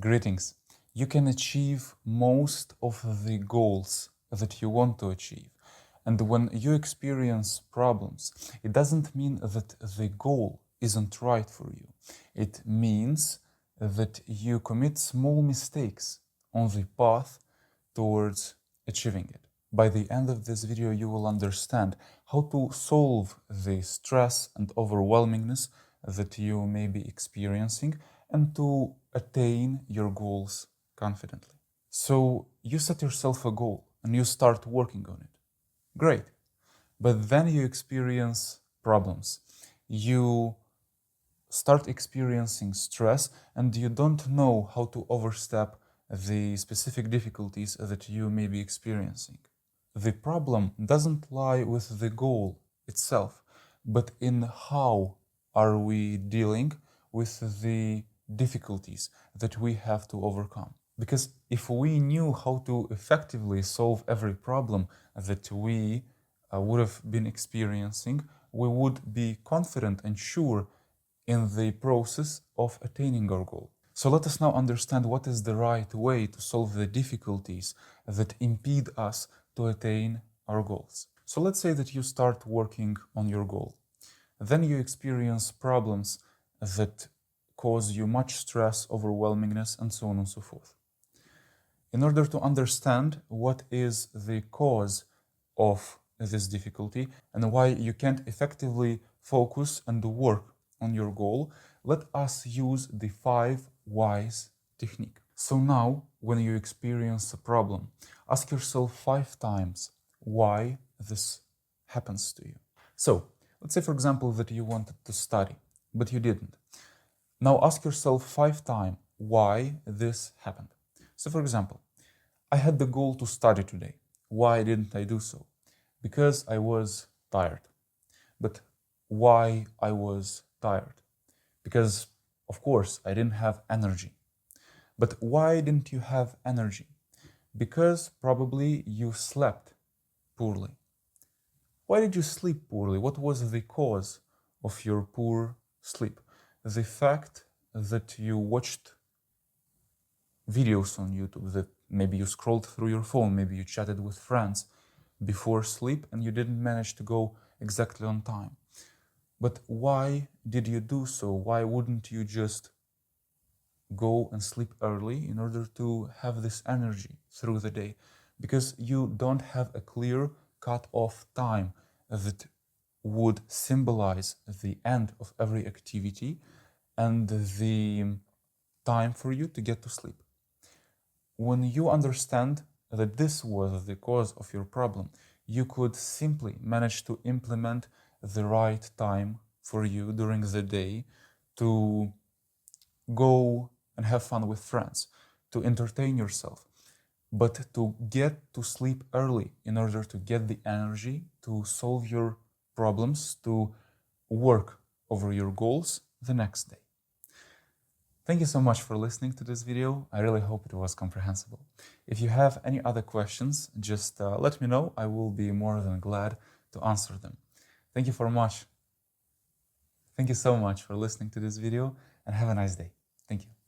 Greetings. You can achieve most of the goals that you want to achieve. And when you experience problems, it doesn't mean that the goal isn't right for you. It means that you commit small mistakes on the path towards achieving it. By the end of this video, you will understand how to solve the stress and overwhelmingness that you may be experiencing and to attain your goals confidently. So you set yourself a goal and you start working on it. Great. But then you experience problems. You start experiencing stress and you don't know how to overstep the specific difficulties that you may be experiencing. The problem doesn't lie with the goal itself, but in how are we dealing with the difficulties that we have to overcome. Because if we knew how to effectively solve every problem that we would have been experiencing, we would be confident and sure in the process of attaining our goal. So let us now understand what is the right way to solve the difficulties that impede us to attain our goals. So let's say that you start working on your goal. Then you experience problems that cause you much stress, overwhelmingness, and so on and so forth. In order to understand what is the cause of this difficulty and why you can't effectively focus and work on your goal, let us use the 5 whys technique. So now, when you experience a problem, ask yourself 5 times why this happens to you. So, let's say, for example, that you wanted to study, but you didn't. Now ask yourself 5 times why this happened. So, for example, I had the goal to study today. Why didn't I do so? Because I was tired. But why I was tired? Because, of course, I didn't have energy. But why didn't you have energy? Because probably you slept poorly. Why did you sleep poorly? What was the cause of your poor sleep? The fact that you watched videos on YouTube, that maybe you scrolled through your phone, maybe you chatted with friends before sleep and you didn't manage to go exactly on time. But why did you do so? Why wouldn't you just go and sleep early in order to have this energy through the day? Because you don't have a clear cut-off time that would symbolize the end of every activity and the time for you to get to sleep. When you understand that this was the cause of your problem, you could simply manage to implement the right time for you during the day to go and have fun with friends, to entertain yourself, but to get to sleep early in order to get the energy to solve your problems, to work over your goals the next day. Thank you so much for listening to this video. I really hope it was comprehensible. If you have any other questions, just let me know. I will be more than glad to answer them. Thank you very much. Thank you so much for listening to this video and have a nice day. Thank you.